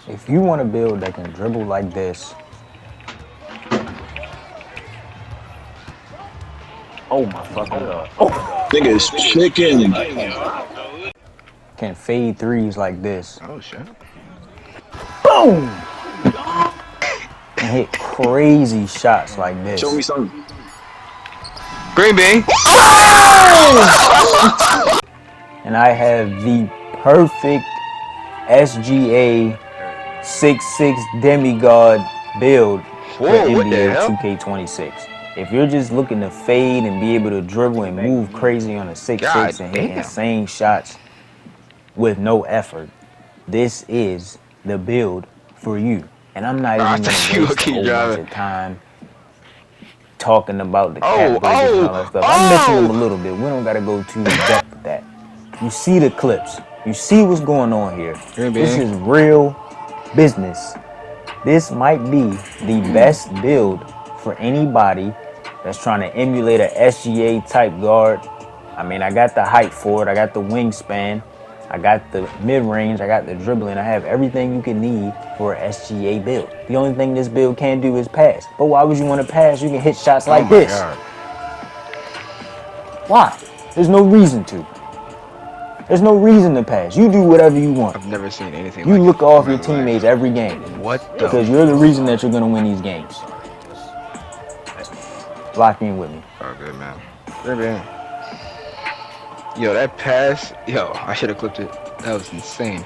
If you want to build that can dribble like this, oh my fucking god, Niggas chicken. can fade threes like this, Oh shit. boom, and hit crazy shots like Show this. me some. Green bean. And I have the perfect SGA 6'6" demigod build for Whoa, what the NBA hell? 2K26. If you're just looking to fade and be able to dribble and move crazy on a 6'6" God and hit damn. insane shots with no effort, this is the build for you. And I'm not I even gonna thought you would waste a keep whole bunch driving. of time talking about the Oh, cap breakers and oh, all that stuff. I mentioned them a oh. little bit. We don't gotta go too in depth with that. You see the clips. You see what's going on here. Green This bean. is real business. This might be the best build for anybody that's trying to emulate a SGA type guard. I mean, I got the height for it. I got the wingspan. I got the mid-range. I got the dribbling. I have everything you can need for a SGA build. The only thing this build can't do is pass. But why would you want to pass? You can hit shots Oh like my this. god. Why? There's no reason to. There's no reason to pass. You do whatever you want. I've never seen anything You like it look in off my your life. teammates every game What the because you're the reason that you're going to win these games. Lock in with me. Oh good man. Green bean. Yo, that pass, yo, I should have clipped it. That was insane.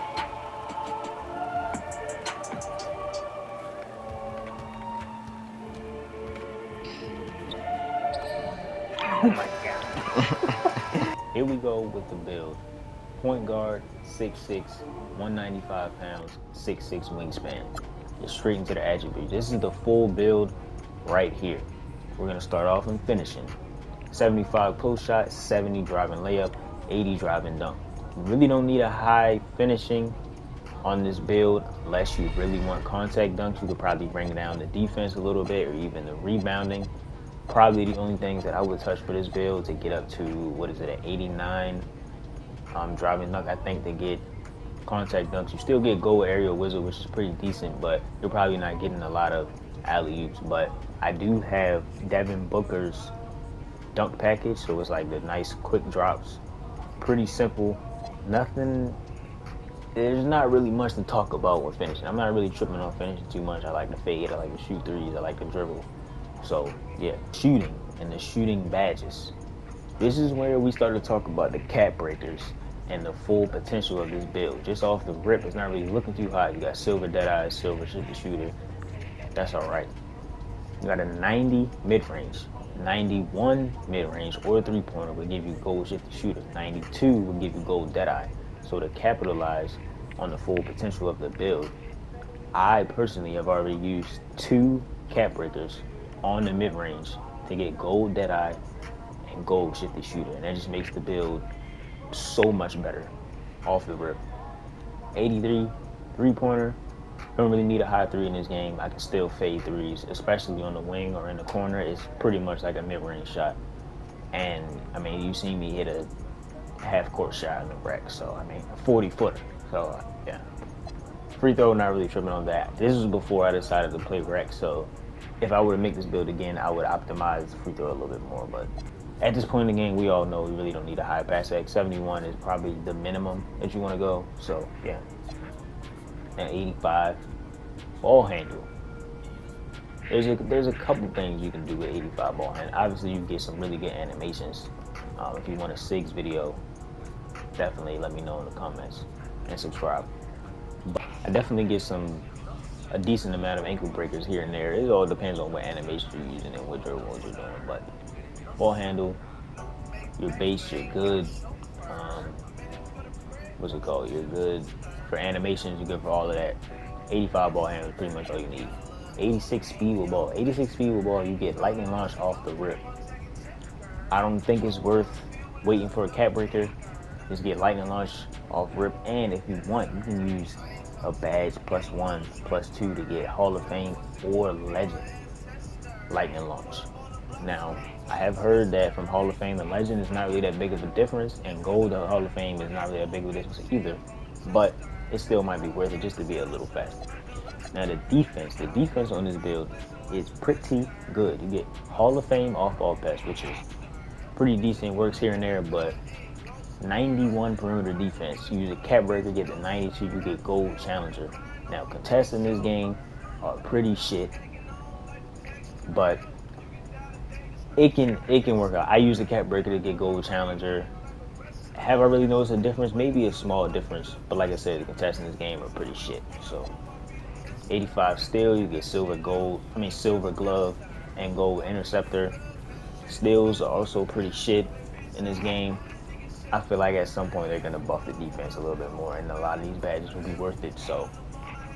Oh my god. Here we go with the build. Point guard, 6'6", 195 pounds, 6'6" wingspan. Get straight into the attributes. This is the full build right here. We're going to start off in finishing. 75 post shot, 70 driving layup, 80 driving dunk. You really don't need a high finishing on this build unless you really want contact dunks. You could probably bring down the defense a little bit or even the rebounding. Probably the only things that I would touch for this build to get up to, what is it, an 89 driving dunk. I think to get contact dunks, you still get goal aerial wizard, which is pretty decent, but you're probably not getting a lot of alley-oops. But I do have Devin Booker's dunk package, so it's like the nice quick drops. Pretty simple. Nothing, there's not really much to talk about with finishing. I'm not really tripping on finishing too much. I like to fade, I like to shoot threes, I like to dribble. So yeah, shooting and the shooting badges. This is where we start to talk about the cap breakers and the full potential of this build. Just off the rip, it's not really looking too hot. You got silver deadeye, silver shooter. That's all right. You got a 90 mid-range, 91 mid-range or three-pointer will give you gold shifty shooter. 92 will give you gold deadeye. So to capitalize on the full potential of the build, I personally have already used 2 cap breakers on the mid-range to get gold deadeye and gold shifty shooter, and that just makes the build so much better off the rip. 83 three-pointer. Don't really need a high three in this game. I can still fade threes, especially on the wing or in the corner. It's pretty much like a mid-range shot. And I mean, you see me hit a half-court shot in the rec, so I mean, a 40-footer. So yeah, free throw, not really tripping on that. This was before I decided to play rec, so if I were to make this build again, I would optimize the free throw a little bit more. But at this point in the game, we all know we really don't need a high pass X. 71 is probably the minimum that you want to go. So yeah, and 85 ball handle. There's a couple things you can do with 85 ball handle. Obviously, you get some really good animations. If you want a SIGs video, definitely let me know in the comments and subscribe. But I definitely get a decent amount of ankle breakers here and there. It all depends on what animation you're using and what you're doing. But ball handle, your base, you're good. What's it called? You're good for animations. You're good for all of that. 85 ball handle is pretty much all you need. 86 speed with ball. 86 speed with ball, you get lightning launch off the rip. I don't think it's worth waiting for a cap breaker. Just get lightning launch off rip, and if you want, you can use a badge +1, +2 to get Hall of Fame or Legend lightning launch. Now, I have heard that from Hall of Fame and Legend is not really that big of a difference, and Gold Hall of Fame is not really that big of a difference either. But it still might be worth it just to be a little faster. Now the defense on this build is pretty good. You get Hall of Fame off-ball pass, which is pretty decent, works here and there, but 91 perimeter defense. You use a cap breaker, get the 92, you get gold challenger. Now contests in this game are pretty shit, but it can work out. I use the cap breaker to get gold challenger. Have I really noticed a difference? Maybe a small difference, but like I said, the contests in this game are pretty shit. So 85 steal, you get silver glove and gold interceptor. Steals are also pretty shit in this game. I feel like at some point they're gonna buff the defense a little bit more, and a lot of these badges will be worth it. So,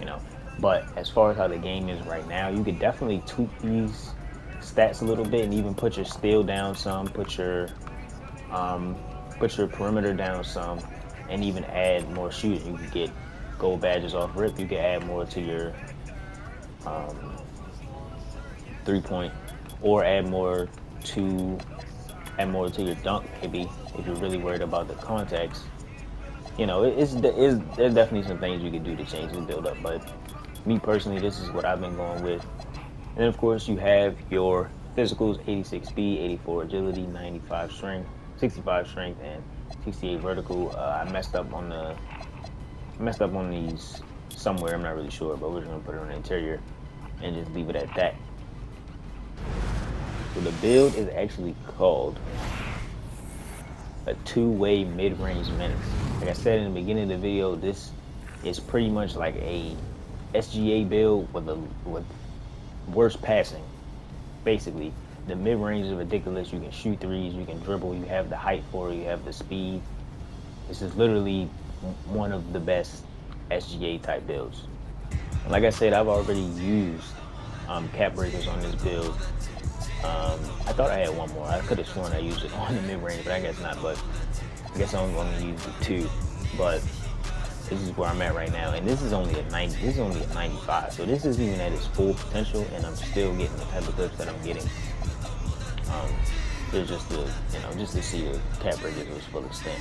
you know. But as far as how the game is right now, you could definitely tweak these stats a little bit, and even put your steal down some, put your perimeter down some, and even add more shooting. You could get gold badges off rip. You could add more to your 3-point, or add more to your dunk, maybe, if you're really worried about the context. You know, there's definitely some things you could do to change the build up, but me personally, this is what I've been going with. And of course, you have your physicals: 86 speed, 84 agility, 95 strength, 65 strength, and 68 vertical. I messed up on these somewhere. I'm not really sure, but we're just gonna put it on the interior and just leave it at that. So the build is actually called a two-way mid-range menace. Like I said in the beginning of the video, this is pretty much like a SGA build with worse passing. Basically, the mid-range is ridiculous. You can shoot threes, you can dribble, you have the height for it, you have the speed. This is literally one of the best SGA type builds. And like I said, I've already used cap breakers on this build. I thought I had one more. I could have sworn I used it on the mid-range, but I guess not. But I guess I'm only used it two. But this is where I'm at right now, and this is only a 90. This is only a 95. So this isn't even at its full potential, and I'm still getting the type of clips that I'm getting. It's just just to see the cap breakers to its full extent.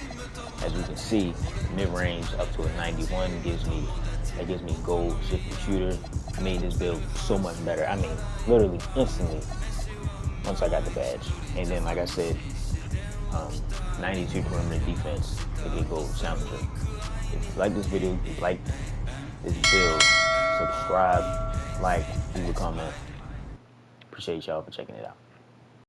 As you can see, mid-range up to a 91 gives me gold shifty shooter. I made this build so much better. I mean, literally instantly once I got the badge. And then, like I said, 92 perimeter defense to get gold challenger. If you like this video, if you like this build, subscribe, like, leave a comment. Appreciate y'all for checking it out.